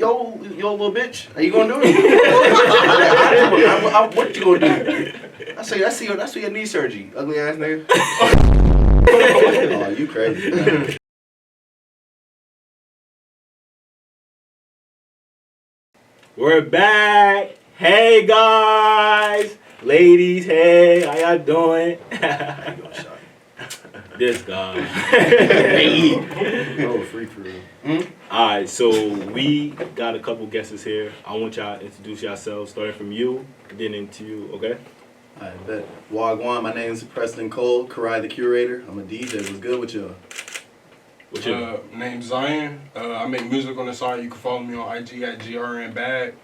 yo little bitch. Are you gonna do it? What you gonna do? I see your knee surgery, ugly ass nigga. Oh, you crazy, man. We're back. Hey guys, ladies. Hey, how y'all doing? This guy. Hey. Oh, free for real. Alright, so we got a couple guests here. I want y'all to introduce yourselves, starting from you, then into you, okay? I bet. Wagwan, my name is Preston Cole, Karai the Curator. I'm a DJ. What's good with y'all? What's your name's Zion. I make music on the side. You can follow me on IG at GRNBag.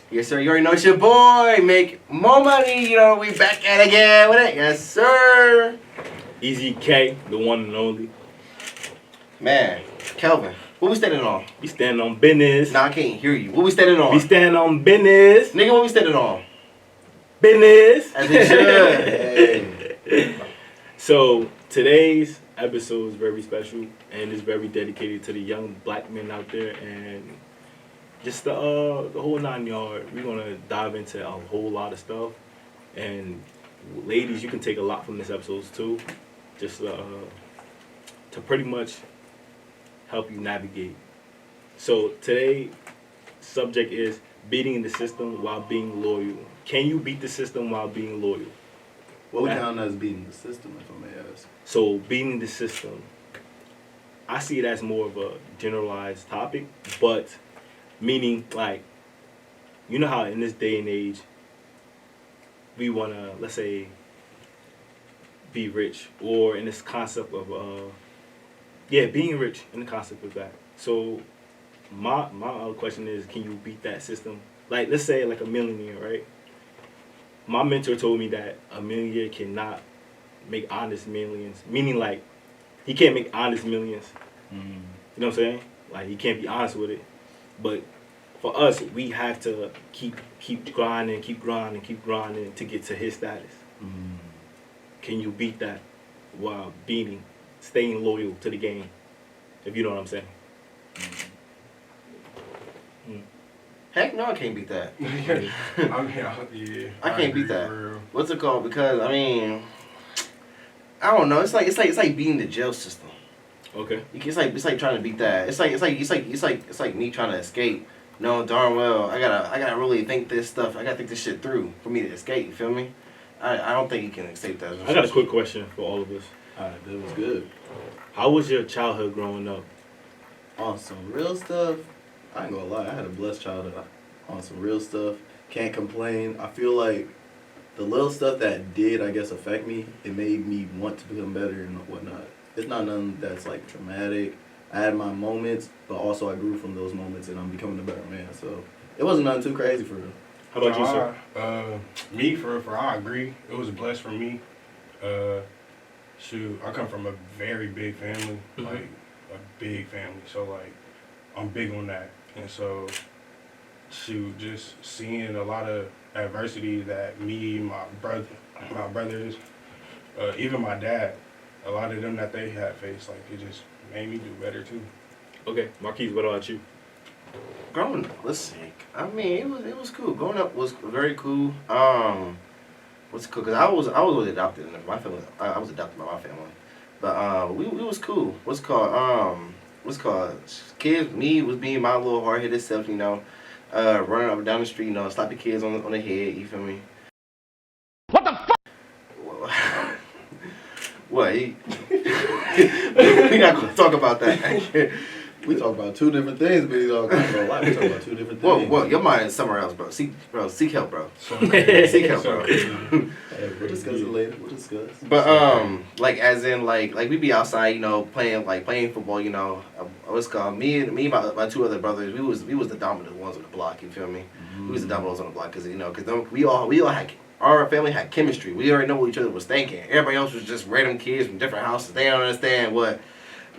Yes, sir. You already know it's your boy. Make more money. You know, we back at it again with it. Yes, sir. Easy K, the one and only. Man, Kelvin, what we standing on? We standing on business. Nah, I can't hear you. What we standing on? We standing on business. Nigga, what we standing on? Business. As it should. Hey. So today's episode is very special and is very dedicated to the young black men out there and just the whole 9 yard. We're gonna dive into a whole lot of stuff, and ladies, you can take a lot from this episode too, just to pretty much help you navigate. So today, subject is beating the system while being loyal. Can you beat the system while being loyal? What we count as beating the system, if I may ask? So beating the system, I see it as more of a generalized topic, but meaning like, you know how in this day and age, we want to, let's say, be rich, or in this concept of, being rich, in the concept of that. So my question is, can you beat that system? Like, let's say like a millionaire, right? My mentor told me that a millionaire cannot make honest millions, meaning like, he can't make honest millions. You know what I'm saying? Like, he can't be honest with it. But for us, we have to keep grinding to get to his status. Can you beat that while staying loyal to the game? If you know what I'm saying. Heck no, I can't beat that. Yeah. I can't beat that. What's it called? Because I mean, I don't know. It's like beating the jail system. Okay. It's like trying to beat that. It's like me trying to escape. No, darn well, I gotta really think this stuff. I gotta think this shit through for me to escape. You feel me? I don't think you can escape that. I got a quick question for all of us. Alright, that was good. How was your childhood growing up? On some real stuff, I ain't gonna lie, I had a blessed childhood. On some real stuff, can't complain. I feel like the little stuff that did, I guess, affect me, it made me want to become better and whatnot. It's not nothing that's like traumatic. I had my moments, but also I grew from those moments and I'm becoming a better man. So it wasn't nothing too crazy for real. How about you, sir? Me, I agree. It was blessed for me. Shoot, I come from a very big family, like a big family. So like, I'm big on that. And so, shoot, just seeing a lot of adversity that me, my brothers, even my dad, a lot of them that they had faced, like it just made me do better too. Okay, Marquise, what about you? Growing up, let's see. I mean, it was cool. Growing up was very cool. What's cool? Cause I was really adopted in my family. I was adopted by my family, but we was cool. What's called kids. Me was being my little hard headed self, you know, running up and down the street, you know, slap the kids on the head. You feel me? What the fuck? What? We not gonna talk about that. We talk about two different things, but he's all kind of a lot. We talk about two different things. Whoa, your mind is somewhere else, bro. Seek help, bro. Seek help, bro. Hey, we'll discuss it later. We'll discuss. But like as in like we be outside, you know, playing football, you know. What's called me and my two other brothers. We was the dominant ones on the block. You feel me? We was the dominant ones on the block because you know we all had. Our family had chemistry. We already know what each other was thinking. Everybody else was just random kids from different houses. They don't understand what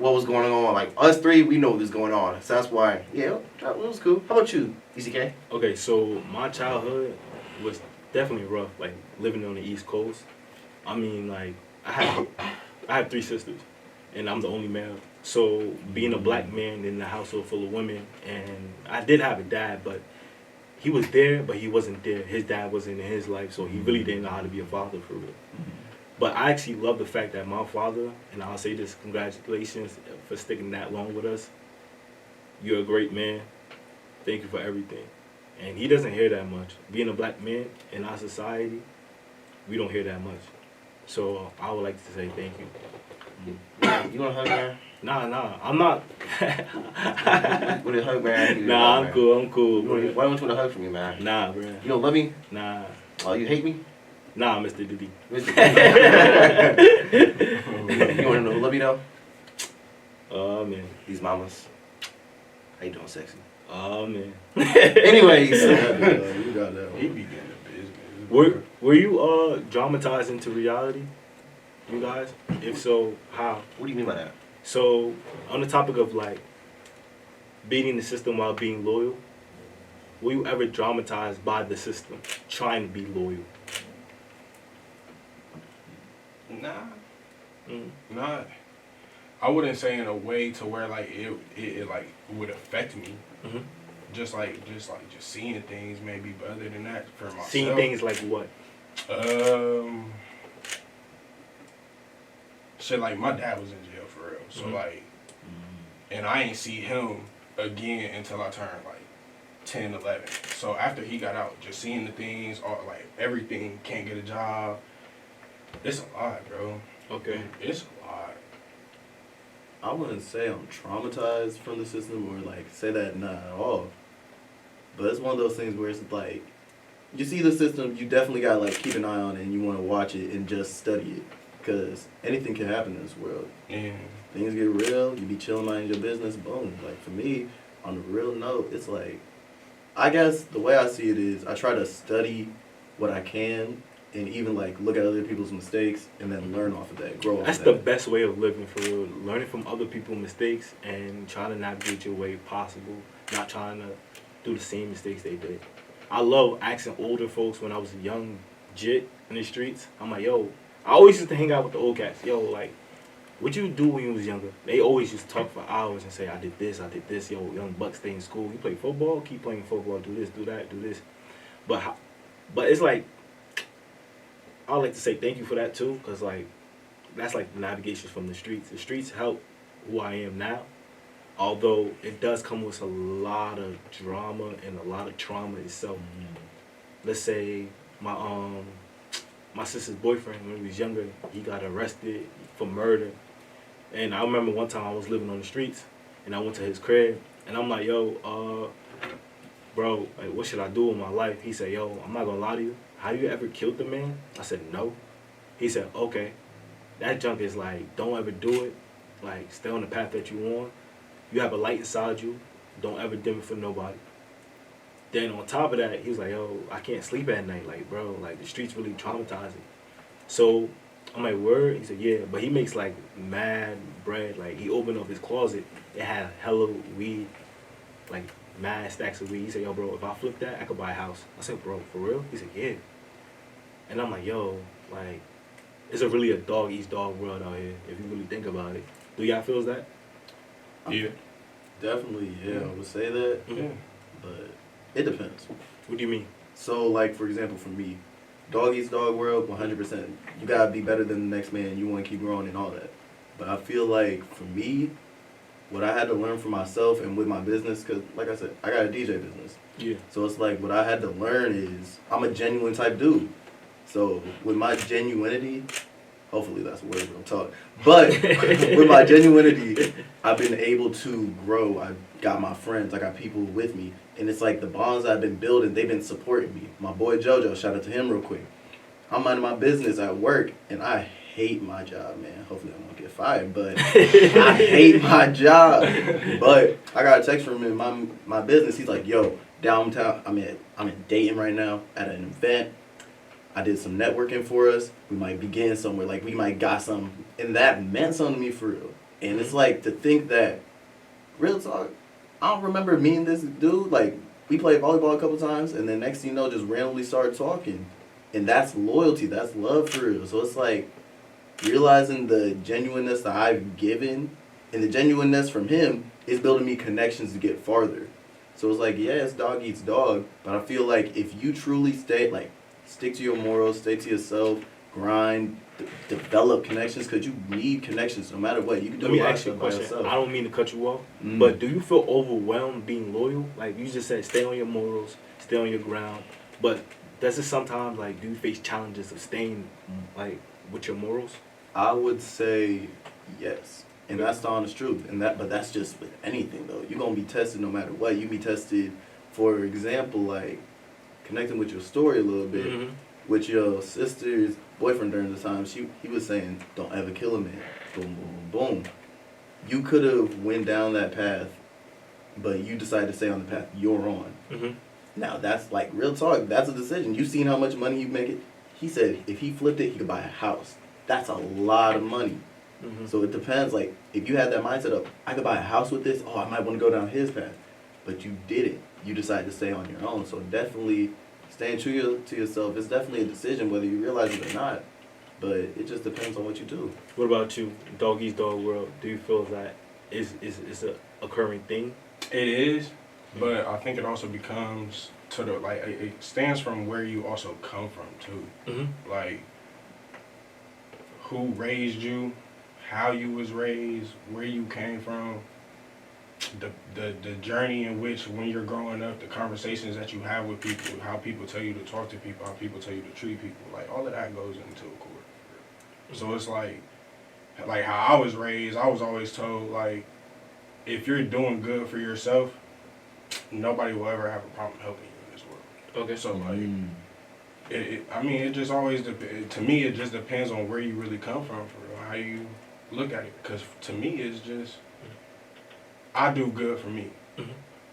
was going on. Like us three, we know what was going on. So that's why, yeah, it was cool. How about you, ECK? Okay, so my childhood was definitely rough. Like living on the East Coast. I mean, like I have 3 sisters, and I'm the only male. So being a black man in a household full of women, and I did have a dad, but he was there, but he wasn't there. His dad wasn't in his life, so he really didn't know how to be a father for real. But I actually love the fact that my father, and I'll say this, congratulations for sticking that long with us. You're a great man. Thank you for everything. And he doesn't hear that much. Being a black man in our society, we don't hear that much. So I would like to say thank you. You want a hug, man? Nah, I'm not. What a hug, man. Nah, I'm cool. Why don't you want a hug from me, man? Nah, bro. You don't love me? Nah. Oh, you hate me? Nah, Mr. Diddy. Mr. You want him to love you, though? Oh, man. These mamas. How you doing, sexy? Oh, man. Anyways. You got that. He be getting the business. Were you dramatized into reality, you guys? If so, how? What do you mean by that? So, on the topic of like beating the system while being loyal, were you ever dramatized by the system trying to be loyal? Nah. Nah. I wouldn't say in a way to where like it like would affect me. Mm-hmm. Just seeing things maybe, but other than that, for myself. Seeing things like what? Shit, like my dad was in jail for real, so like, and I ain't see him again until I turned like 10, 11. So after he got out, just seeing the things, all like everything, can't get a job. It's a lot, bro. Okay. It's a lot. I wouldn't say I'm traumatized from the system or like say that not at all. But it's one of those things where it's like, you see the system, you definitely gotta like keep an eye on it and you want to watch it and just study it. Because anything can happen in this world. Yeah. Things get real, you be chilling minding your business, boom. Like for me, on a real note, it's like, I guess the way I see it is I try to study what I can and even like look at other people's mistakes and then learn off of that, grow off That's of the that. best way of living for real. Learning from other people's mistakes and trying to navigate your way possible. Not trying to do the same mistakes they did. I love asking older folks when I was a young jit in the streets. I'm like, yo, I always used to hang out with the old cats. Yo, like, what you do when you was younger? They always used to talk for hours and say, I did this. Yo, young buck, stay in school. You play football? Keep playing football. Do this, do that, do this. But it's like, I like to say thank you for that too, because like, that's like navigation from the streets. The streets help who I am now, although it does come with a lot of drama and a lot of trauma itself. Let's say my sister's boyfriend, when he was younger, he got arrested for murder. And I remember one time I was living on the streets, and I went to his crib, and I'm like, yo, bro, like, what should I do with my life? He said, yo, I'm not gonna lie to you. Have you ever killed a man? I said, no. He said, okay. That junk is like, don't ever do it. Like, stay on the path that you on. You have a light inside you. Don't ever dim it for nobody. Then on top of that, he was like, yo, I can't sleep at night. Like, bro, like, the streets really traumatizing. So I'm like, word? He said, yeah. But he makes, like, mad bread. Like, he opened up his closet. It had hella weed. Like, mad stacks of weed. He said, yo, bro, if I flip that, I could buy a house. I said, bro, for real? He said, yeah. And I'm like, yo, like, it's really a dog eats dog world out here, if you really think about it. Do y'all feel that? Yeah. Definitely, yeah, I would say that. Yeah. But it depends. What do you mean? So, like, for example, for me, dog eats dog world, 100%. You gotta be better than the next man. You want to keep growing and all that. But I feel like, for me, what I had to learn for myself and with my business, because, like I said, I got a DJ business. Yeah. So it's like, what I had to learn is, I'm a genuine type dude. So, with my genuinity, hopefully that's a word I'm talking. But, with my genuinity, I've been able to grow. I got my friends. I got people with me. And it's like the bonds I've been building, they've been supporting me. My boy JoJo, shout out to him real quick. I'm minding my business at work, and I hate my job, man. Hopefully I won't get fired, but I hate my job. But I got a text from him in my business. He's like, yo, downtown, I'm in Dayton right now at an event. I did some networking for us. We might begin somewhere. Like, we might got something. And that meant something to me for real. And it's like, to think that, real talk, I don't remember meeting this dude. Like, we played volleyball a couple times, and then next thing you know, just randomly started talking. And that's loyalty. That's love for real. So it's like, realizing the genuineness that I've given And the genuineness from him is building me connections to get farther. So it's like, yeah, it's dog eats dog, but I feel like if you truly stick to your morals, stay to yourself, grind, develop connections, because you need connections no matter what. You can do Let me a lot ask you a of stuff by question. yourself. I don't mean to cut you off, but do you feel overwhelmed being loyal? Like you just said, stay on your morals, stay on your ground. But does it sometimes, like, do you face challenges of staying, like, with your morals? I would say yes. And that's the honest truth. But that's just with anything though. You're gonna be tested no matter what. You be tested, for example, like connecting with your story a little bit. With your sister's boyfriend during the time, he was saying, don't ever kill a man. Boom, boom, boom. You could have went down that path, but you decided to stay on the path you're on. Now that's like real talk. That's a decision. You seen how much money you make it. He said if he flipped it, he could buy a house. That's a lot of money. So it depends. Like if you had that mindset of I could buy a house with this, I might want to go down his path, but you didn't. You decided to stay on your own. So definitely staying true to yourself is definitely a decision, whether you realize it or not. But it just depends on what you do. What about you, dog eats dog world? Do you feel that is a occurring thing? It is, but I think it also becomes to the like it stands from where you also come from too. Like who raised you, how you was raised, where you came from, the journey in which when you're growing up, the conversations that you have with people, how people tell you to talk to people, how people tell you to treat people, like all of that goes into a court. So it's like how I was raised, I was always told like if you're doing good for yourself, nobody will ever have a problem helping you in this world. Okay. So like it just always to me it just depends on where you really come from for real, how you look at it. Because to me it's just I do good for me.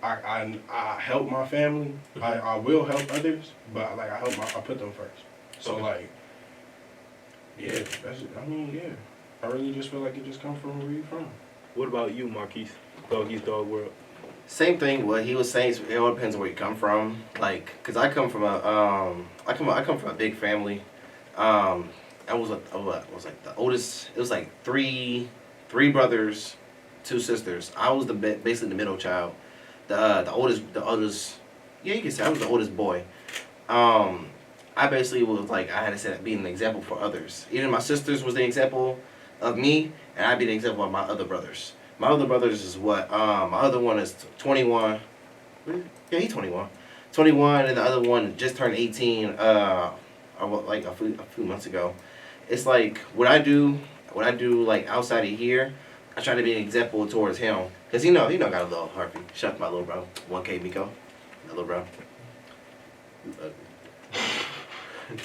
I help my family. I will help others, but like I put them first. So like yeah, I really just feel like it just comes from where you from. What about you, Marquise? Dog eats dog world. Same thing. What he was saying, it all depends on where you come from. Like, cause I come from I come from a big family. I was like the oldest. It was like three brothers, 2 sisters. I was basically the middle child. The oldest. Yeah, you can say I was the oldest boy. I basically was like I had to set be an example for others. Even my sisters was the example of me, and I'd be the example of my other brothers. My other brothers is what? My other one is 21. Yeah, he's 21. 21, and the other one just turned 18. Like a few months ago. It's like what I do like outside of here. I try to be an example towards him, cause he got a little heartbeat. Shout out to my little bro, 1K Miko, my little bro.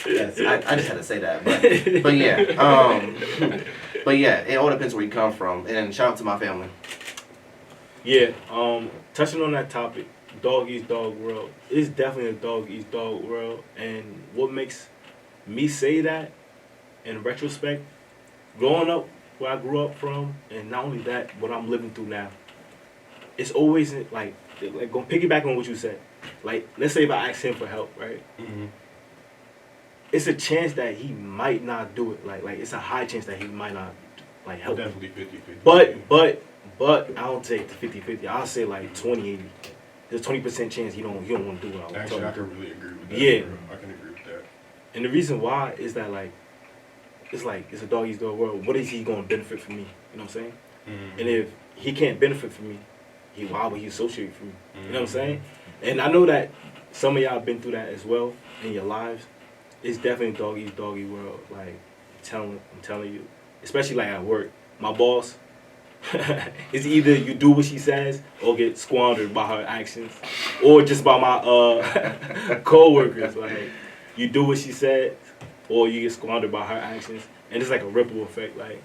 Yes, I just had to say that, but yeah, but yeah, it all depends where you come from, and shout out to my family. Yeah, touching on that topic, dog eats dog world. It's definitely a dog eats dog world, and what makes me say that, in retrospect, growing up where I grew up from, and not only that, what I'm living through now, it's always like going piggyback on what you said. Like, let's say if I ask him for help, right? It's a chance that he might not do it. Like it's a high chance that he might not like help. Definitely 50-50. But I don't take the 50-50. I'll say like 20-80. There's 20% chance he don't want to do it. Actually, I can really agree with that. Yeah, I can agree with that. And the reason why is that it's a dog eats dog world. What is he going to benefit from me? You know what I'm saying? And if he can't benefit from me, why would he associate with me? You know what I'm saying? And I know that some of y'all been through that as well in your lives. It's definitely dog eats doggy world. Like I'm telling you, especially like at work. My boss, it's either you do what she says or get squandered by her actions, or just by my co-workers. Like you do what she said, or you get squandered by her actions, and it's like a ripple effect. Like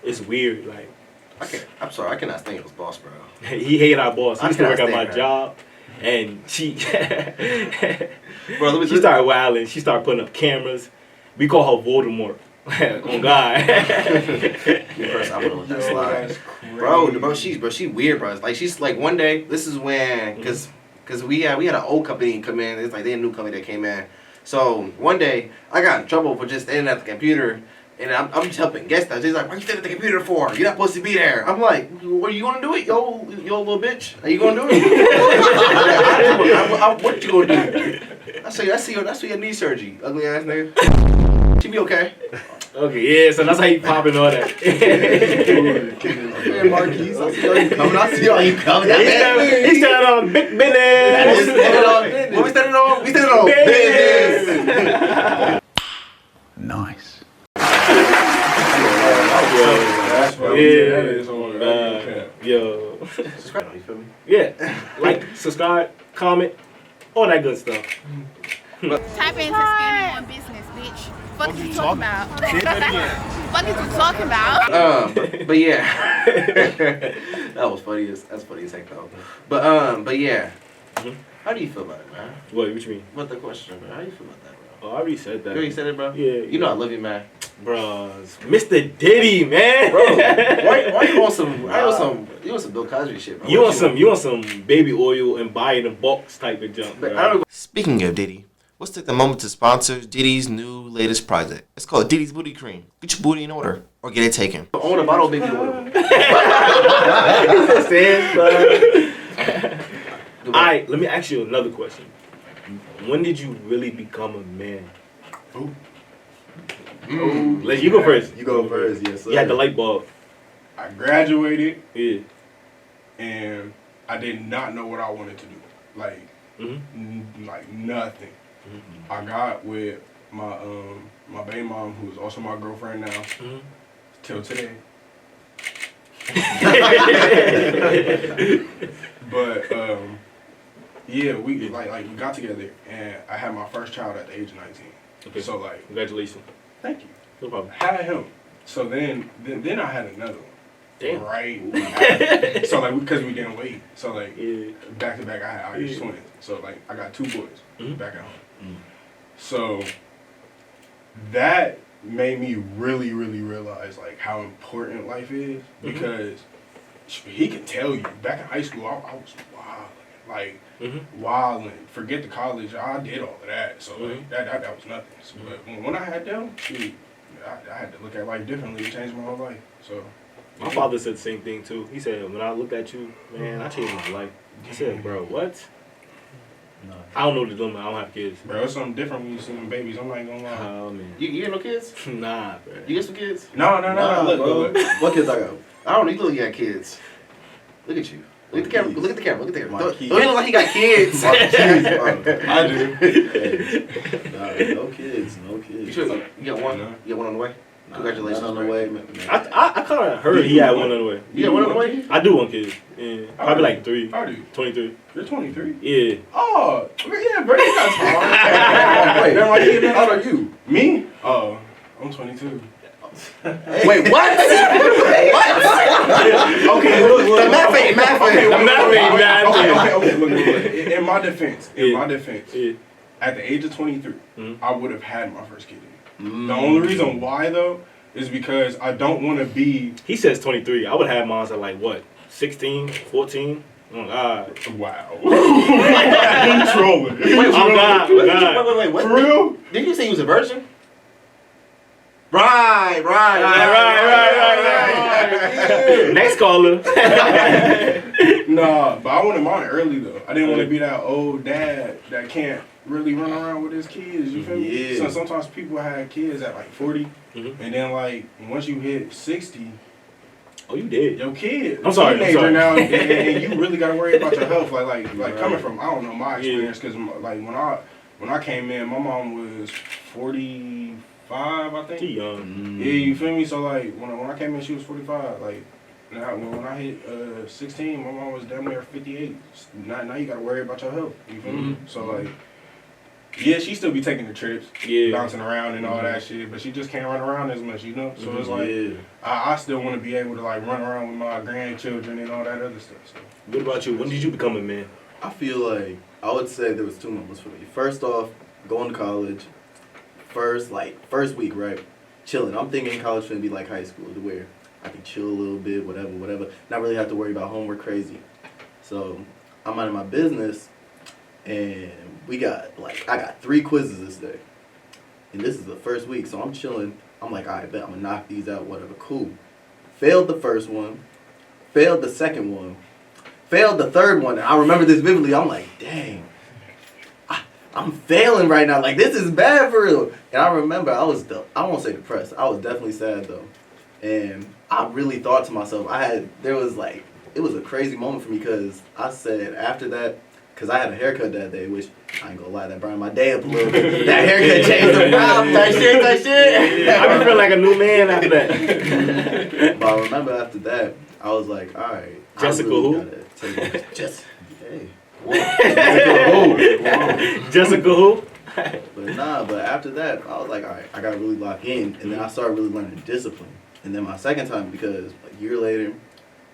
it's weird. Like I'm sorry, I cannot stand his boss, bro. He hate our boss. He used to work at my her. job, and she Bro, she started wilding. She started putting up cameras. We call her Voldemort. On God. First, I would've let that slide. Bro, she weird, bro. Like she's like one day. This is when, cause we had an old company come in. It's like they had a new company that came in. So one day I got in trouble for just standing at the computer And I'm just helping guest stars. He's like, "Why you sitting at the computer for? You're not supposed to be there." I'm like, "What are you gonna do it, yo little bitch? Are you gonna do it?" What you gonna do? I see your knee surgery, ugly ass nigga. She be okay. Okay, yeah, so that's how you popping all that. Hey, Marquise, I see how you coming. He's standing on big business. What we standing on? We standing on business. Nice. That's what Yo. Subscribe, you feel me? Yeah, like, subscribe, comment, all that good stuff. Type into Standingonbidnesss, bitch. Fuck is you talking about? Fuck is you talking about? But yeah, that was funny. That's funny as heck though. But yeah, how do you feel about it, man? What you mean? What the question, man? How do you feel about that, bro? Oh, I already said that. You already said it, bro. Yeah. You know I love you, man. Bros, Mr. Diddy, man. Bro, why you on some? You on some Bill Cosby shit, bro? You want some baby oil and buy in a box type of junk, bro. Speaking of Diddy, let's take the moment to sponsor Diddy's new latest project. It's called Diddy's Booty Cream. Get your booty in order or get it taken. Own a bottle of baby oil. Alright, let me ask you another question. When did you really become a man? Let you go first. You go first, yes sir. You had the light bulb. I graduated Yeah. and I did not know what I wanted to do. Like, like nothing. I got with my my baby mom, who is also my girlfriend now, till today. But yeah, we like we got together, and I had my first child at the age of 19. Okay. So like, Congratulations. thank you. No problem. Had him. So then I had another one. Damn. Right. So like, because we didn't wait. So like, Yeah. back to back, I had Irish twins. So like, I got 2 boys back at home. So that made me really, really realize like how important life is, because he can tell you back in high school I was wilding, forget the college, I did all of that. So like that was nothing. So, but when I had them, shoot, I had to look at life differently. It changed my whole life. So My father said the same thing too. He said, when I looked at you, man, I changed my life. I said, bro, what? No. I don't know what to do, man. I don't have kids. bro, it's something different when you see them babies. I'm not even gonna lie. Oh, man. You get no kids? Nah, bro. You get some kids? No. Look, bro. look. What kids I got? I don't need to look at kids. Look at you. Look at the camera. Look at the camera. Look at the camera. Don't he look like he got kids? I do. No kids. No kids. You sure? You got one? No. You got one on the way? Congratulations. Not on the way, man. I kind of heard he had one on the way. You got one on the way? I do want kids. Yeah. Probably like 3. I do. 23. You're 23? Yeah. Oh, yeah, bro, you got time. Wait, Never mind, you how old are you? Me? Oh, I'm 22. Wait, what? Okay, look. Math ain't. Okay, look. In my defense, Yeah. at the age of 23, I would have had my first kid. The only reason why, though, is because I don't want to be... He says 23. I would have mine at like, what, 16, 14? Oh, God. Wow. I'm trolling. Oh, God. Wait, what? For real? Did you say he was a virgin? Right. Next caller. Nah, but I wanted mine early, though. I didn't want to be that old dad that can't really run around with his kids, you feel me? Yeah. So sometimes people have kids at like 40, and then like once you hit 60, Oh, you did. your kid, I'm sorry. now, and you really gotta worry about your health. Like coming from, I don't know my experience, because like when I came in, my mom was 45, I think. Too young. Yeah, you feel me? So like when I came in, she was 45. Like now when I hit 16, my mom was damn near 58. Now you gotta worry about your health. You feel me? So like, yeah, she still be taking the trips, bouncing around and all that shit, but she just can't run around as much, you know. So it's like I still want to be able to like run around with my grandchildren and all that other stuff. So. What about you? When did you become a man? I feel like I would say there was 2 moments for me. First off, going to college. First week, right? Chilling. I'm thinking college shouldn't be like high school, to where I can chill a little bit, whatever. Not really have to worry about homework crazy. So I'm out of my business, and I got 3 quizzes this day. And this is the first week, so I'm chilling. I'm like, all right, bet I'm gonna knock these out, whatever, cool. Failed the first one, failed the second one, failed the third one. And I remember this vividly. I'm like, dang, I'm failing right now. Like, this is bad for real. And I remember I won't say depressed. I was definitely sad though. And I really thought to myself, it was a crazy moment for me because I said after that, because I had a haircut that day, which I ain't gonna lie, that burned my day up a little bit. That haircut changed the problem. That shit. I been feeling like a new man after that. But I remember after that, I was like, all right. Jessica who? Hey. Jessica who? But after that, I was like, all right, I gotta really lock in. And then I started really learning discipline. And then my second time, because a year later,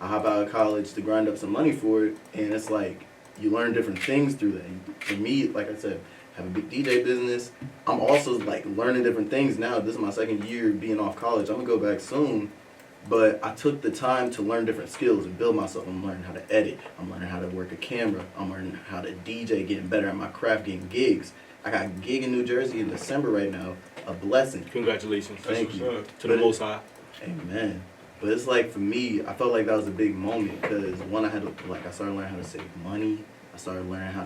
I hop out of college to grind up some money for it. And it's like, you learn different things through that. And for me, like I said, have a big DJ business. I'm also like learning different things now. This is my second year being off college. I'm gonna go back soon. But I took the time to learn different skills and build myself. I'm learning how to edit. I'm learning how to work a camera. I'm learning how to DJ, getting better at my craft, getting gigs. I got a gig in New Jersey in December right now. A blessing. Congratulations. Thank you. To the Most High. Amen. But it's like, for me, I felt like that was a big moment because one, I started learning how to save money. I started learning how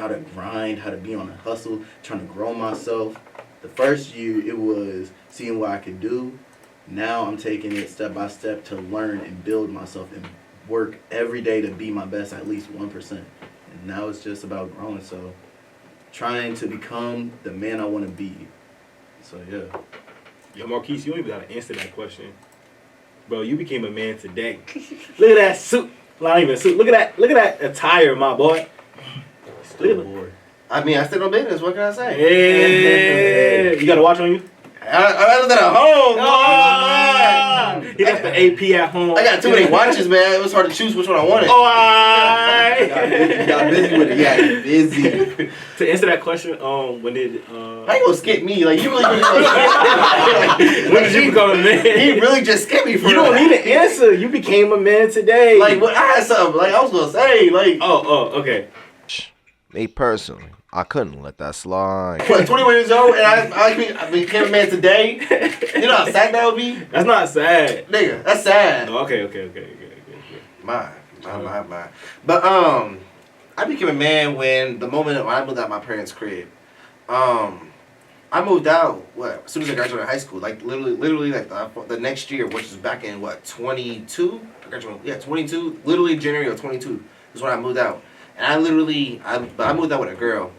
to grind, how to be on a hustle, trying to grow myself. The first year, it was seeing what I could do. Now I'm taking it step by step to learn and build myself and work every day to be my best, at least 1%. And now it's just about growing. So trying to become the man I want to be. So yeah. Yo, Marquise, you don't even got to answer that question. Bro, you became a man today. Look at that suit. Not even a suit. Look at that attire, my boy. Still bored. I mean, I still on business. What can I say? Yeah. You got a watch on you? I left that at home. He left the AP at home. I got too many watches, man. It was hard to choose which one I wanted. Got busy with it. Yeah, busy. To answer that question, when did How you gonna skip me? Like, you really when did you become a man? He really just skipped me for You don't need to answer. You became a man today. Like, what? I had something. Like, I was gonna say, like. Oh, okay. Me personally, I couldn't let that slide. What, 21 years old and I became a man today? You know how sad that would be? That's not sad. Nigga, that's sad. Oh, okay. My. But, I became a man when I moved out my parents' crib. I moved out, as soon as I graduated high school. Like, literally like the next year, which is back in, 22? I graduated, 22. Literally January of 22 is when I moved out. And I moved out with a girl.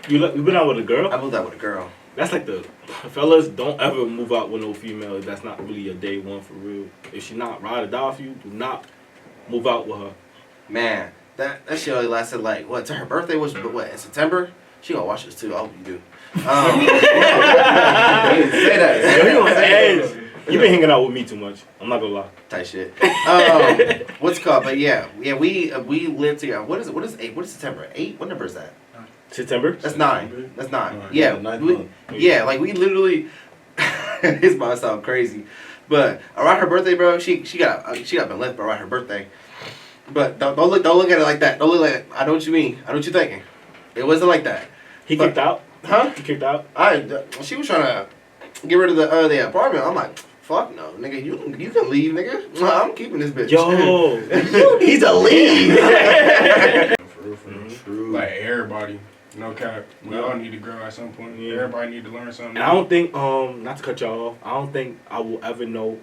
You been out with a girl? I moved out with a girl. That's like the fellas, don't ever move out with no female if that's not really your day one for real. If she not ride or die for you, do not move out with her. Man, that shit only lasted to her birthday was in September? She gonna watch this too. I hope you do. Say that. Yo, you on edge. You been hanging out with me too much. I'm not gonna lie. Type shit. What's it called? But yeah, we lived together. What is 8? What is September? 8? What number is that? September? That's 9. That's 9. Right, yeah. Month. We literally. This might sound crazy, but around her birthday, bro, she got been left around her birthday. But don't look at it like that. Don't look like it. I know what you mean. I know what you're thinking. It wasn't like that. He kicked out? Huh? He kicked out? She was trying to get rid of the apartment. I'm like, fuck no, nigga. You can leave, nigga. I'm keeping this bitch. Yo, you need to leave. For real. True. Like everybody, no cap. We all need to grow at some point. Yeah. Everybody need to learn something. And I don't think, not to cut y'all off, I don't think I will ever know.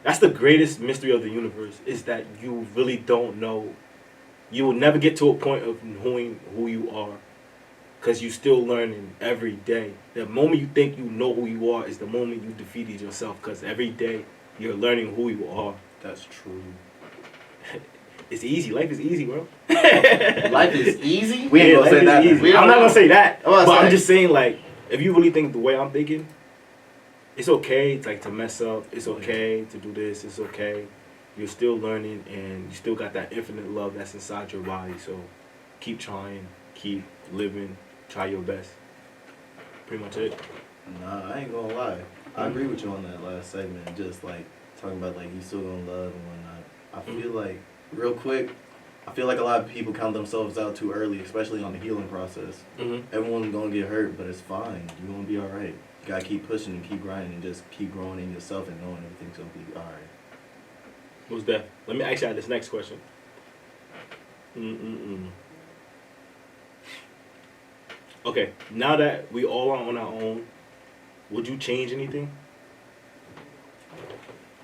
That's the greatest mystery of the universe, is that you really don't know. You will never get to a point of knowing who you are, because you're still learning every day. The moment you think you know who you are is the moment you defeated yourself, because every day you're learning who you are. That's true. It's easy. Life is easy, bro. Life is easy? We ain't gonna say that. I'm not gonna say that. I'm just saying, like, if you really think the way I'm thinking, it's okay to mess up. It's okay to do this. It's okay. You're still learning, and you still got that infinite love that's inside your body. So keep trying, keep living, try your best. Pretty much it. Nah, I ain't gonna lie. I agree with you on that last segment. Just like talking about you still gonna love and whatnot. I feel like, real quick, I feel like a lot of people count themselves out too early, especially on the healing process. Everyone's gonna get hurt, but it's fine. You're gonna be alright. You gotta keep pushing and keep grinding and just keep growing in yourself and knowing everything's gonna be all right. What's that? Let me ask you this next question. Okay, now that we all are on our own, would you change anything?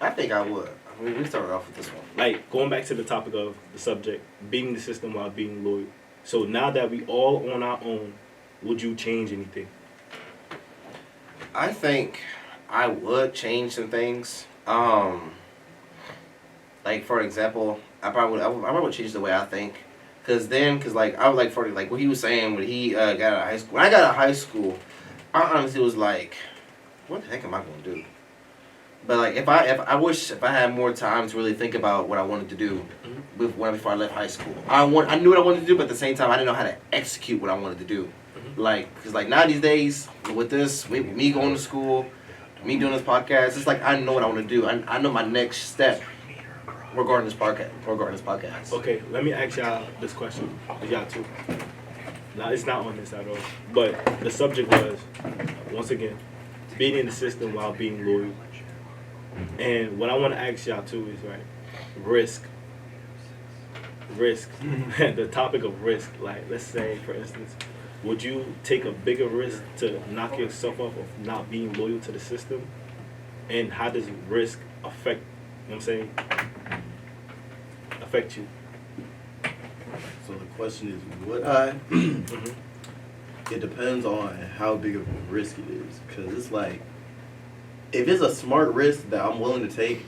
I think I would. I mean, we started off with this one. Like, going back to the topic of the subject, beating the system while being loyal. So now that we all on our own, would you change anything? I think I would change some things. Like for example, I probably would change the way I think. Cause like I would like for like what he was saying when he got out of high school. When I got out of high school, I honestly was like, what the heck am I gonna do? But like if I wish if I had more time to really think about what I wanted to do before I left high school. I knew what I wanted to do, but at the same time I didn't know how to execute what I wanted to do. Like, cause like now these days with this, me going to school, me doing this podcast, it's like I know what I want to do. I know my next step regarding this podcast. Okay, let me ask y'all this question. Y'all too. Now it's not on this at all, but the subject was once again beating the system while being loyal. And what I want to ask y'all too is risk. The topic of risk. Like, let's say for instance, would you take a bigger risk to knock yourself off of not being loyal to the system? And how does risk affect, you know what I'm saying, affect you? So the question is, would I? It depends on how big of a risk it is. Because it's like, if it's a smart risk that I'm willing to take,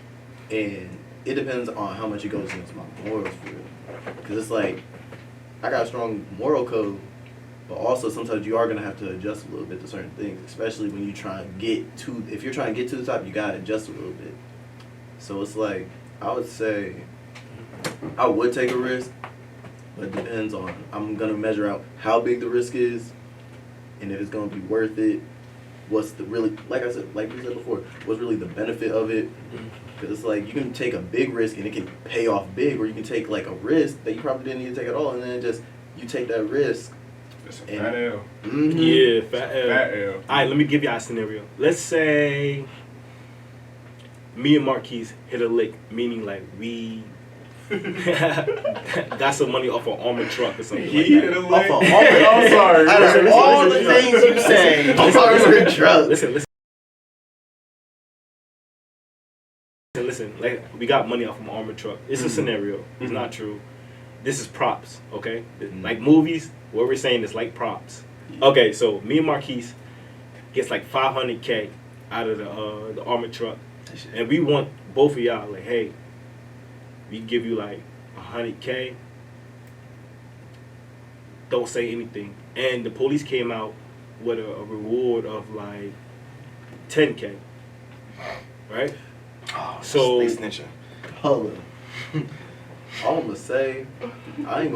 and it depends on how much it goes against my morals for real. Because it's like, I got a strong moral code, but also sometimes you are going to have to adjust a little bit to certain things, especially when you try and if you're trying to get to the top, you got to adjust a little bit. So it's like, I would say, I would take a risk, but it depends on, I'm going to measure out how big the risk is, and if it's going to be worth it, what's the really, like we said before, what's really the benefit of it? Because it's like, you can take a big risk and it can pay off big, or you can take like a risk that you probably didn't need to take at all, and then you take that risk. It's a fat L. Yeah, fat L. Fat L. All right, let me give y'all a scenario. Let's say me and Marquise hit a lick, meaning like we got some money off an armored truck or something like that. Off an armored truck? I'm sorry. Out of all the things you say, armored truck. Listen, like we got money off of an armored truck. It's a scenario. It's not true. This is props, okay? Like movies, what we're saying is like props. Okay, so me and Marquise gets like $500K out of the armored truck, and we want both of y'all like, hey, we give you like $100K. Don't say anything. And the police came out with a reward of like $10K, right? Oh, so they snitching. Hold on. I'm gonna say, I'm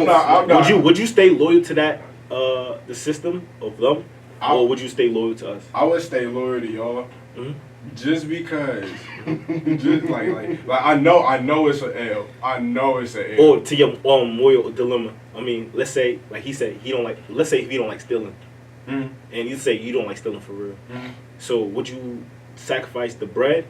not. Would you stay loyal to that the system of them, or would you stay loyal to us? I would stay loyal to y'all, just because, just like I know it's an L. I know it's an L. Or to your moral dilemma. I mean, let's say like he said he don't like. Let's say if you don't like stealing, and you say you don't like stealing for real. So would you sacrifice the bread?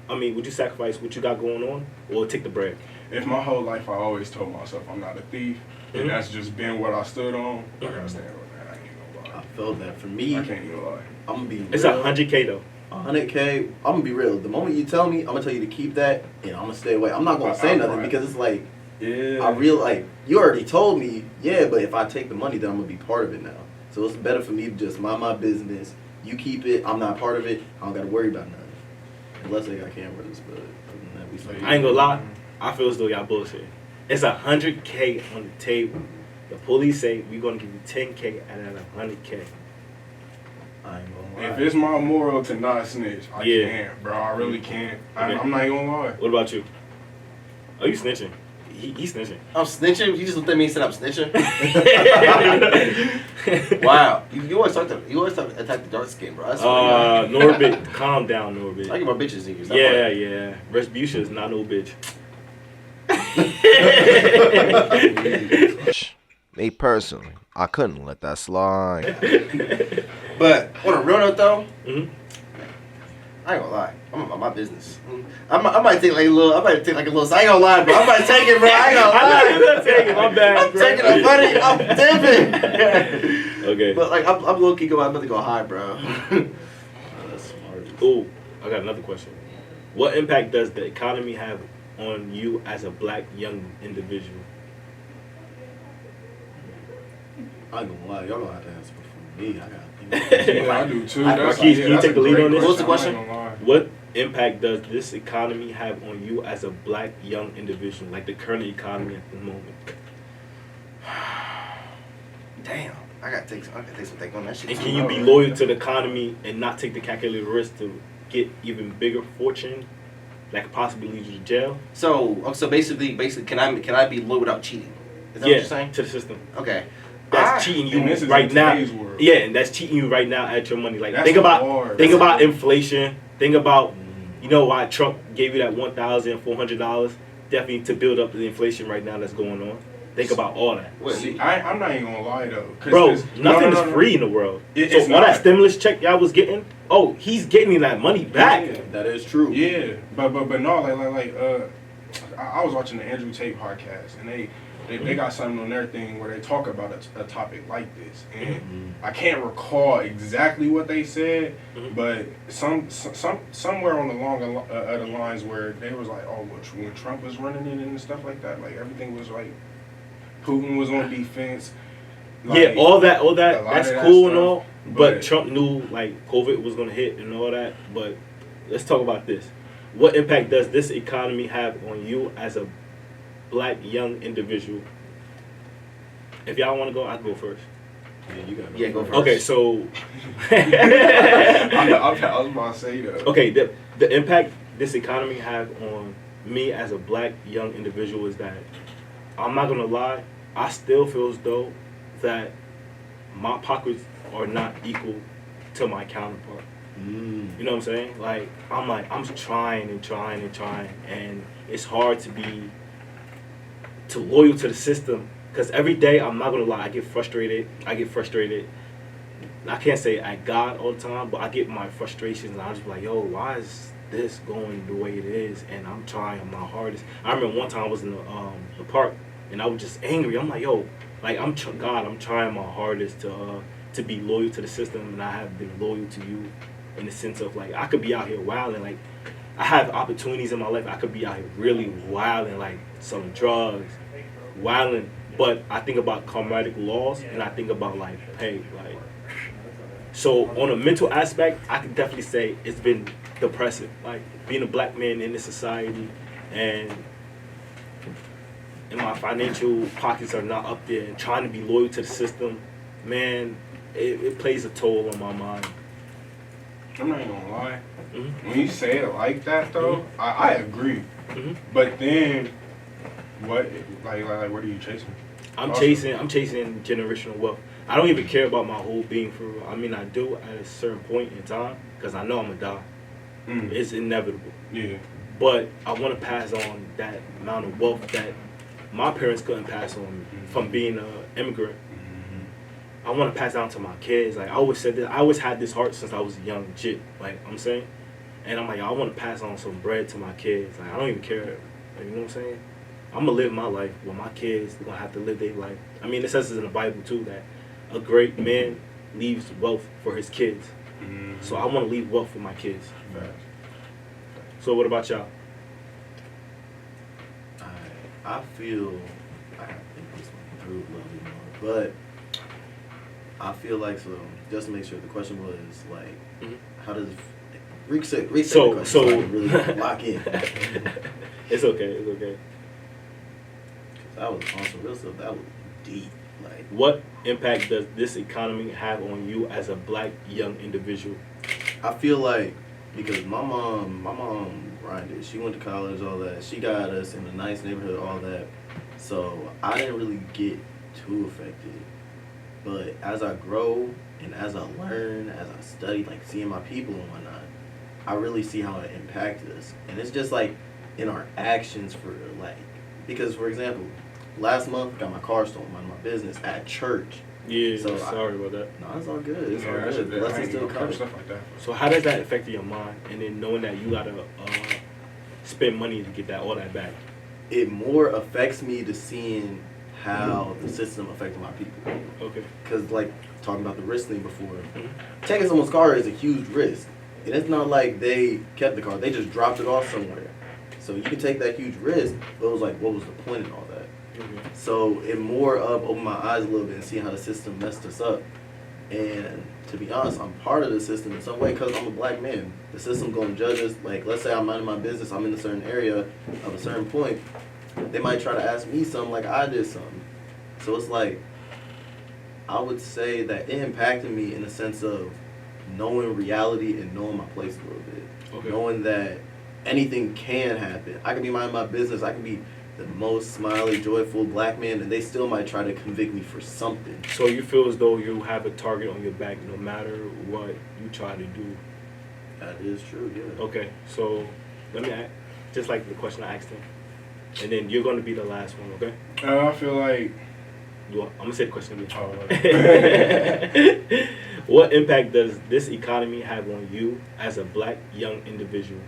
I mean, would you sacrifice what you got going on, or take the bread? If my whole life I always told myself I'm not a thief, and that's just been what I stood on, I gotta stand on that. I ain't gonna lie. I felt that. For me, I can't even lie. I'm gonna be real. It's $100K though. 100K, I'm gonna be real. The moment you tell me, I'm gonna tell you to keep that, and I'm gonna stay away. I'm not gonna say nothing because it's like, yeah, you already told me, yeah, but if I take the money, then I'm gonna be part of it now. So it's better for me to just mind my business. You keep it, I'm not part of it, I don't gotta worry about nothing. Unless they got cameras, but other than that, we I ain't gonna lie, I feel as though y'all bullshit. It's $100K on the table. The police say we're gonna give you $10K out of $100K. I ain't gonna lie. If it's my moral to not snitch, I can't, bro. I really can't. I'm not even gonna lie. What about you? Are you snitching? He's snitching. I'm snitching? You just looked at me and said I'm snitching? Wow. You always attack the dark skin, bro. Norbit, calm down, Norbit. I get my bitches in here. Yeah. Respucia is not no bitch. Me personally, I couldn't let that slide. But on a real note though, Mhm. I ain't gonna lie. I'm about my business. I might take like a little. I might take like a little. I ain't gonna lie, bro. I might take it, bro. I ain't gonna lie. I'm taking my bad, I'm bro. taking it, buddy. I'm dipping. Okay. But like, I'm low key going. I'm about to go high, bro. That's smart. Ooh, I got another question. What impact does the economy have on you as a black young individual? I ain't gonna lie. Y'all gonna have to answer for me. I got. Yeah, I do too. Marquise, can you take the lead on this? What's the question? What impact does this economy have on you as a black young individual, like the current economy at the moment? Damn. I gotta take some take on that shit. And too, can you bro. be loyal to the economy and not take the calculated risk to get even bigger fortune, that could possibly lead you to jail? So basically, can I be loyal without cheating? Is that what you're saying? To the system. Okay. That's cheating you this is right in now. today's world. Yeah, and that's cheating you right now at your money. Like That's think about hard. inflation. Think about why Trump gave you that $1,400 definitely to build up the inflation right now that's going on. Think about all that. See, I'm not even gonna lie though, Bro, nothing is free in the world. So all that stimulus check y'all was getting, he's getting that money back. Yeah. That is true. Yeah, but no, I was watching the Andrew Tate podcast, and they got something on their thing where they talk about a topic like this, and I can't recall exactly what they said, but somewhere on the lines where they was like, when Trump was running in and stuff like that, like everything was like Putin was on defense. Like, all that that's cool and all, but but Trump knew like COVID was gonna hit and all that. But let's talk about this. What impact does this economy have on you as a black young individual? If y'all want to go, I can go first. Yeah, you gotta Yeah, go first. Okay, so I was about to say though. okay, the impact this economy have on me as a black young individual is that I'm not gonna lie, I still feel as though that my pockets are not equal to my counterpart. You know what I'm saying? Like I'm trying and trying and trying, and it's hard to be loyal to the system, because every day, I'm not gonna lie, I get frustrated. I can't say at God all the time, but I get my frustrations and I just be like, yo, why is this going the way it is? And I'm trying my hardest. I remember one time I was in the park and I was just angry. I'm like, yo, like I'm trying my hardest to be loyal to the system, and I have been loyal to you in the sense of like I could be out here wilding, like I have opportunities in my life. I could be out here really wilding, like selling drugs, wilding. But I think about karmatic laws, and I think about like pay, like. So on a mental aspect, I can definitely say it's been depressing, like being a black man in this society, and my financial pockets are not up there, and trying to be loyal to the system, man, it plays a toll on my mind. I'm not even gonna lie. Mm-hmm. When you say it like that, though, I agree. Mm-hmm. But then, what what are you chasing? I'm chasing generational wealth. I don't even care about my whole being for real. I mean, I do at a certain point in time, because I know I'm gonna die. It's inevitable. Yeah. But I want to pass on that amount of wealth that my parents couldn't pass on me from being an immigrant. I want to pass down to my kids. Like I always said this, I always had this heart since I was a young jit. Like I'm saying, and I'm like, I want to pass on some bread to my kids. Like I don't even care. Like, you know what I'm saying? I'm gonna live my life. Well, my kids, they're gonna have to live their life. I mean, it says in the Bible too that a great man leaves wealth for his kids. So I want to leave wealth for my kids. So what about y'all? I feel I have to think this one through a little bit more, but I feel like, so just to make sure the question was like, how does reset the question so I can really lock in. It's okay. That was on some real stuff. That was deep. Like, what impact does this economy have on you as a black young individual? I feel like because my mom grinded. She went to college, all that. She got us in a nice neighborhood, all that. So I didn't really get too affected. But as I grow and as I learn, as I study, like seeing my people and whatnot, I really see how it impacted us. And it's just like in our actions for like, because for example, last month, got my car stolen, mind my business, at church. Yeah, So sorry about that. No, it's all good. It's all that's good. Blessings still coming. stuff like that. So how does that affect your mind? And then knowing that you gotta spend money to get all that back. It more affects me to seeing how the system affected my people. Okay. Because, like, talking about the risk thing before, taking someone's car is a huge risk. And it's not like they kept the car. They just dropped it off somewhere. So you can take that huge risk, but it was like, what was the point in all that? Okay. So it more opened my eyes a little bit and see how the system messed us up. And to be honest, I'm part of the system in some way because I'm a black man. The system going to judge us. Like, let's say I'm minding my business, I'm in a certain area of a certain point. They might try to ask me something like I did something. So it's like, I would say that it impacted me in the sense of knowing reality and knowing my place a little bit. Okay. Knowing that anything can happen. I can be minding my business. I can be the most smiley, joyful black man, and they still might try to convict me for something. So you feel as though you have a target on your back no matter what you try to do. That is true, yeah. Okay, so let me ask, just like the question I asked him, and then you're going to be the last one, okay? I feel like... I'm going to say the question Oh, again. What impact does this economy have on you as a black young individual?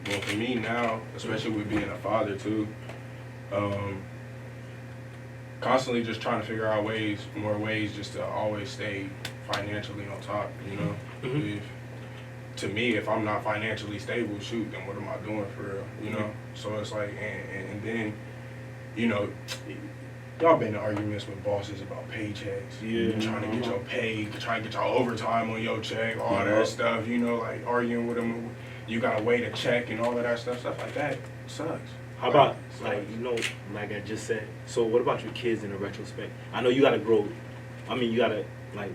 Well, for me now, especially with being a father too, constantly just trying to figure out more ways just to always stay financially on top, you know? Mm-hmm. To me, if I'm not financially stable, shoot, then what am I doing for real, you know? So it's like, and then, you know, y'all been in arguments with bosses about paychecks. Yeah. Trying to get your pay, trying to get your overtime on your check, all that stuff, you know, like arguing with them. You gotta wait a check and all of that stuff like that sucks. How about, like, you know, like I just said, so what about your kids in a retrospect? I know you gotta grow, I mean, you gotta, like,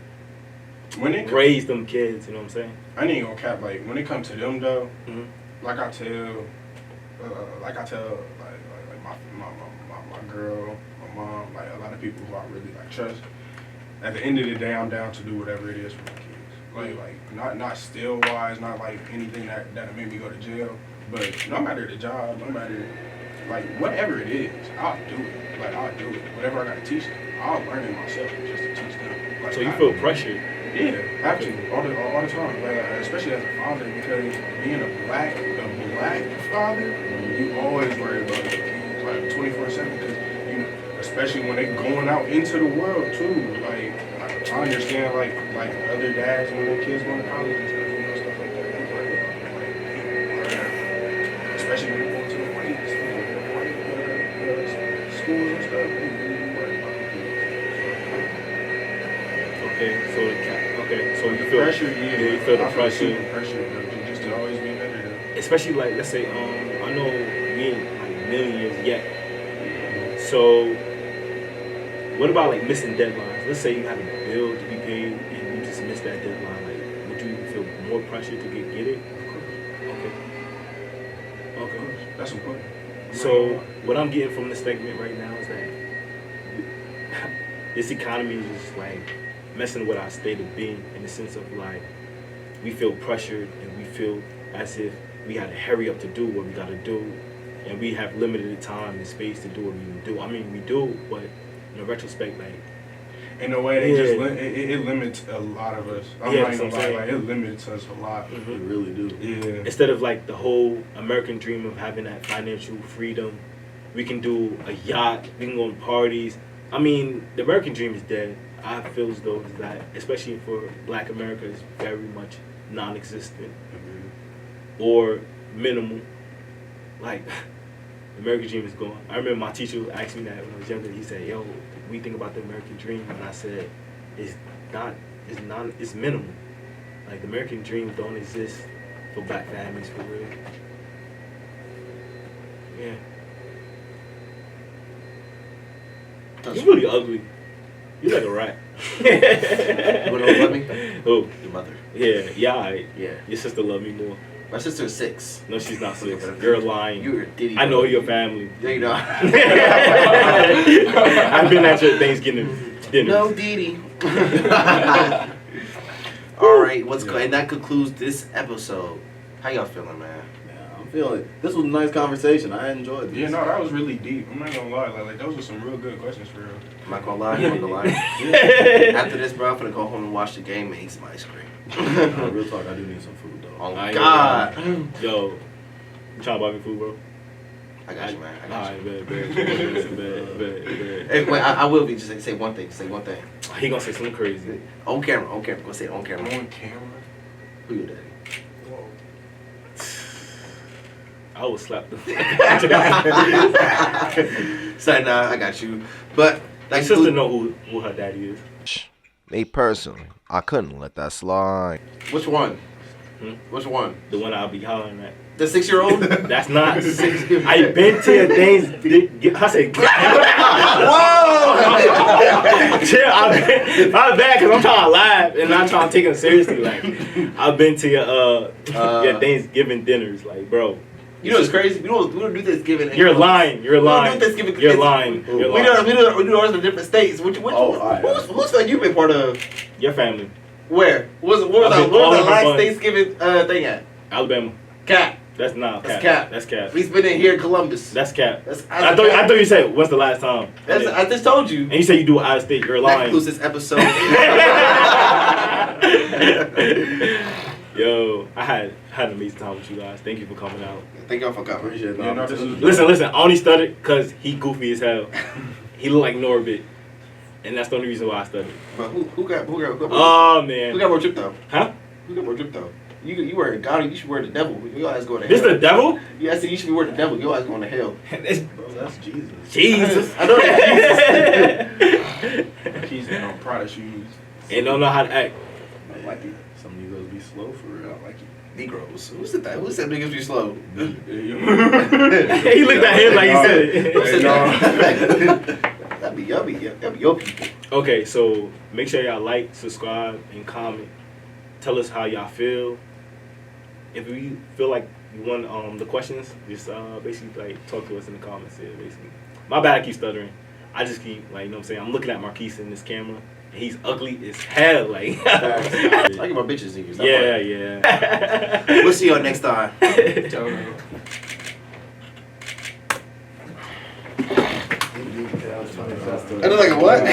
raise them kids, you know what I'm saying? I ain't gonna cap, like, when it comes to them, though, like I tell, my girl, my mom, like, a lot of people who I really, like, trust, at the end of the day, I'm down to do whatever it is for my kids. Like not still wise, not like anything that'll make me go to jail, but no matter the job, no matter like whatever it is, I'll do it. Like I'll do it. Whatever I gotta teach them, I'll learn it myself just to teach them. Like, so you feel pressured? Yeah, have to all the time. Like especially as a father, because being a black father, you always worry about your kids like 24/7. Because you know, especially when they going out into the world too, like. I understand, like other dads when their kids going to college and stuff, you know, stuff like that. Especially when they go to the white schools and stuff. They really worry about Okay, so you feel pressure. Yeah, you feel the pressure. Pressure, just to always be better. Especially like, let's say, I know we ain't like millionaires yet. So, what about like missing deadlines? Let's say you have a bill to be paid and you just missed that deadline. Like, would you feel more pressure to get it? Okay. That's important. So what I'm getting from this segment right now is that this economy is just like messing with our state of being in the sense of like we feel pressured and we feel as if we got to hurry up to do what we got to do, and we have limited time and space to do what we do. I mean, we do, but in retrospect, like. In a way, it limits a lot of us. I'm not even gonna lie, like, it limits us a lot. Mm-hmm. It really do. Yeah. Instead of like the whole American dream of having that financial freedom, we can do a yacht, we can go on parties. I mean, the American dream is dead. I feel as though that, especially for Black America, is very much non-existent or minimal. Like, the American dream is gone. I remember my teacher asked me that when I was younger. He said, "Yo, we think about the American dream," and I said, it's minimal. Like, the American dream don't exist for Black families, for real. Yeah. You're really ugly. You like a rat. You wanna love me? Who? Your mother. Yeah, yeah. Yeah. Your sister love me more. My sister's 6. No, she's not 6. You're lying. You're a ditty. I know your family. Yeah, you know. I've been at your Thanksgiving dinner. No, Didi. All right, what's good? And that concludes this episode. How y'all feeling, man? Yeah, I'm I'm feeling it. This was a nice conversation. I enjoyed this. Yeah, no, that was really deep. I'm not gonna lie. Like those were some real good questions for real. I'm not gonna lie. I'm not gonna lie. After this, bro, I'm gonna go home and watch the game and eat some ice cream. Real talk, I do need some food though. Oh I God. Yo, you trying to buy me food, bro? I got you, man. I got you. Alright, bet. Hey, wait, I will be. Just say one thing. Say one thing. He gonna say something crazy. On camera. On camera. Go say it on camera. On camera. Who your daddy? I would slap them. Say nah, I got you. But My like sister know who her daddy is. Me personally, I couldn't let that slide. Which one? Hmm? Which one? The one I'll be hollering at. The 6-year-old? That's not 6. I been to your things. I said, Whoa! chill. I'm bad because I'm trying to laugh and I'm trying to take it seriously. Like, I've been to your Thanksgiving dinners. Like, bro. You know what's crazy? We don't do Thanksgiving. You're lying. You're lying. We don't do Thanksgiving. You're lying. You're lying. We do ours in different states. Who's family you been part of? Your family. Where? What was I've been our all over last bunch. Thanksgiving thing at? Alabama. Cap. That's not That's cap. cap. That's cap. We spent it here in Columbus. That's cap. I I thought you said when's the last time? I just told you. And you said you do it out of state. You're That lying. concludes this episode. Yo, I had an amazing time with you guys. Thank you for coming out. Thank y'all for coming. Appreciate it. Yeah, no, this is Listen. I only studied because he goofy as hell. He look like Norbit, and that's the only reason why I studied. But who got Oh man. who got more drip though? Huh? Who got more drip though? You wear a God, you should wear the devil. Your ass going to This hell. the devil? Yeah, I said you should be wearing the devil. Your ass going to hell. Bro, that's Jesus. Jesus. I know that's He's in on Prada shoes. And don't know how to act. I like it. Some Negroes be slow for real. I like it. Negroes. Who said that? Who said niggas be slow? He looked at him like he said Who it. said that? That'd be your people. Okay, so make sure y'all like, subscribe, and comment. Tell us how y'all feel. If you feel like you want the questions, just basically like talk to us in the comments here, basically. My bad, I keep stuttering. I just keep like, you know what I'm saying? I'm looking at Marquise in this camera, and he's ugly as hell. Like, I get my bitches in here. yeah. We'll see y'all next time. I look like a what?